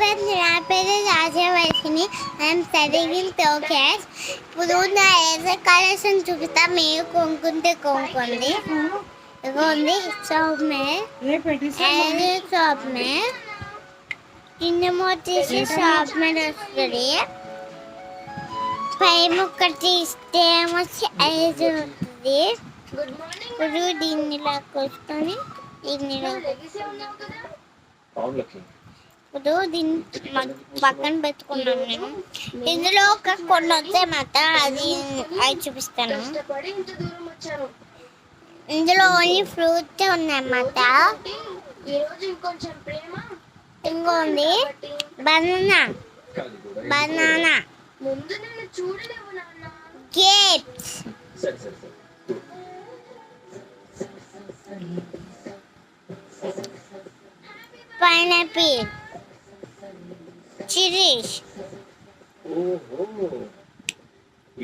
Friends, నా పేరు Rajavarshini. I'm studying in third class. ఇప్పుడు నా హెయిర్ కలెక్షన్ చూపిస్తా, మీరు కొనుక్కుంటే కొనుక్కోండి. ఇదిగోండి షాప్ మే హెయిర్ షాప్ మే కింద వచ్చేసి షాప్ మీద వస్తుంది. పై ముక్క తీస్తే వచ్చి 5 ఉంటుంది. ఇప్పుడు దీన్ని ఇలా కొట్టుకొని దీన్ని ఇప్పుడు దీన్ని పక్కన పెట్టుకున్నాను నేను. ఇందులో ఒక కొన్ని వచ్చాయన్నమాట, అది చూపిస్తాను. ఇందులో ఓన్లీ ఫ్రూట్స్ ఉన్నాయన్నమాట. ఇంకోండి బనానా గ్రేప్స్, పైనాపిల్, చిరీష్.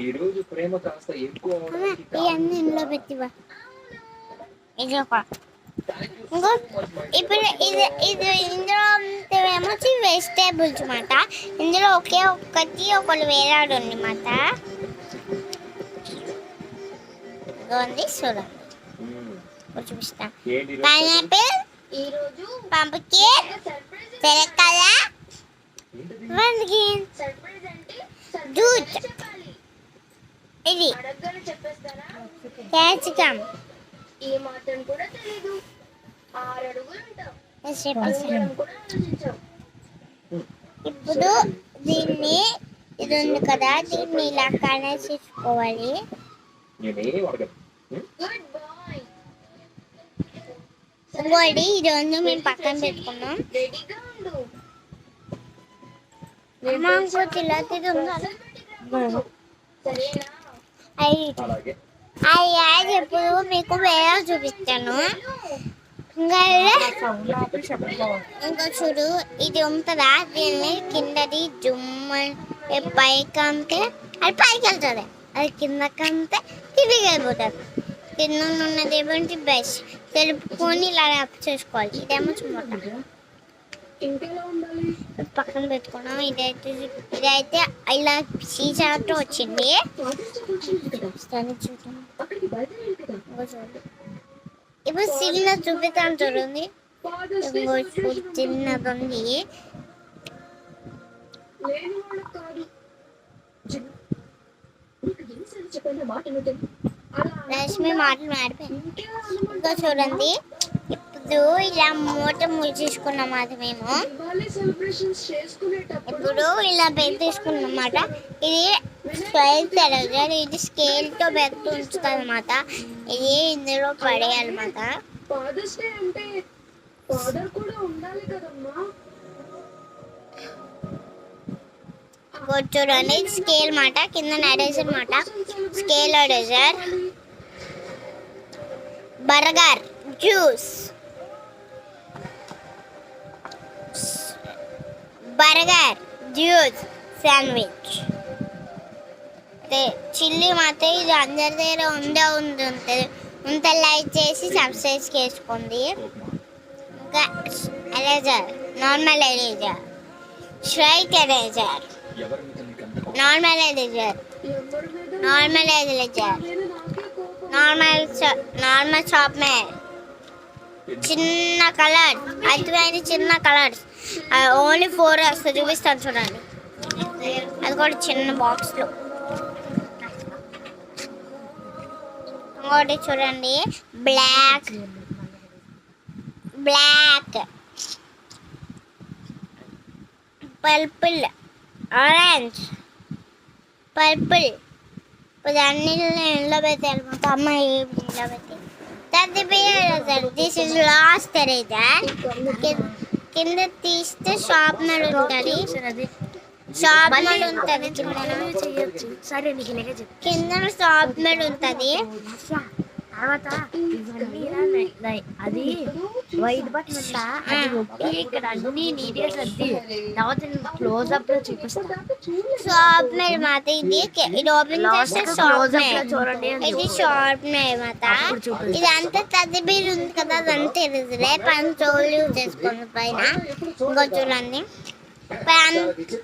ఈరోజు ప్రేమ కాస్త ఎక్కువ ఇవన్నీ ఇంట్లో పెట్టివా. ఇది ఒక ఇంకో ఇప్పుడు ఇది ఇందులో ఏమొచ్చి వెజిటేబుల్స్ అన్నమాట. ఇందులో ఒకే ఒక్కటి ఒకళ్ళు వేలాడు అన్నమాట. ఇదిగోండి చూడండి, చూపిస్తా. పైనాపిల్, పంప్కిన్, తెరకల, పంప్కిన్, జూట్, ఇది క్యాప్సికమ్. ఇప్పుడు దీన్ని ఇది ఉంది కదా, దీన్ని ఇలా కనెక్ట్ చేసుకోవాలి. ఇంకోటి ఇది ఉంది, మేము పక్కన పెట్టుకున్నాం. ఇంకోటి ఇలా అది ఎప్పుడు మీకు వేరే చూపిస్తాను. ఇంకా చూడు, ఇది ఉంటుందా, దీన్ని కిందది జుమ్మ పైకి అంతే అది పైకి వెళ్తుంది, అది కిందకంతే తిరిగి అయిపోతుంది. కింద ఉన్నది ఏమంటే బెస్ట్ తెలుపుకొని ఇలా ర్యాప్ చేసుకోవాలి. ఇదేమో చుమ్మట పక్కన పెట్టుకున్నాం. ఇదైతే ఇలా సీసాతో వచ్చింది. ఇప్పుడు చిన్న చూపిస్తాను చూడండి. చిన్నది ఉంది. రష్మి మాటలు మాడిపోయింది. ఇంకా చూడండి, ఇప్పుడు ఇలా మూట మూసేసుకున్నాం అది మేము. ఇప్పుడు ఇలా పెట్టేసుకున్నమాట. ఇది స్కేల్ తెరగదు, ఇది స్కేల్తో పెడుతూ ఉంచుతుంది అన్నమాట. ఇది ఇందులో పడేయాలన్నమాట. చూడండి, స్కేల్ మాట, కింద ఎరేజర్ మాట. Scale eraser, burger, juice, sandwich, chilli మాత్రం ఇది అందరి దగ్గర ఉంటుంది. లైక్ చేసి సబ్స్క్రైబ్ చేసుకోండి. ఇంకా eraser, normal eraser, strike eraser, normal shop మే చిన్న కలర్, అటువంటి చిన్న కలర్స్ ఓన్లీ 4 వస్తుంది. చూపిస్తాను చూడండి, అది కూడా చిన్న బాక్స్లో. ఇంకోటి చూడండి, బ్లాక్, పర్పుల్, ఆరెంజ్, పర్పుల్. ఇప్పుడు అన్ని ఇంట్లో పెట్టాలి మొత్తం. అమ్మాయి ఇంట్లో పెట్టి దిస్ ఇస్ లాస్ట్ ఎరేజర్. కింద తీస్తే షాప్ మీద ఉంటుంది. కింద షాప్ మీద ఉంటుంది. తర్వాత ఇవన్నీ అది వైట్ బటన్ ఉందా, అది నొక్కి ఇక్కడ అన్ని నీట్ గా సర్ది తర్వాత క్లోజ్ అప్ లో చూపిస్తా. షాప్ మీద మాత ఇది ఓపెన్ చేస్తే చూడండి, ఇది షాప్ మీద మాత. ఇదంతా తదిబీరు ఉంది కదా, అదంతా ఎరుదులే పని చోలు యూజ్ చేసుకోండి పైన. ఇంకో చూడండి,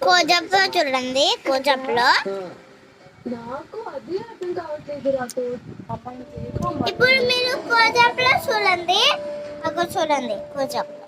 కోజప్లో చూడండి, కోజప్లో నాకు అదే అర్థం కావట్లేదు రాతో. ఇప్పుడు మీరు కోజప్లో చూడండి, అక్కడ చూడండి కోజప్లో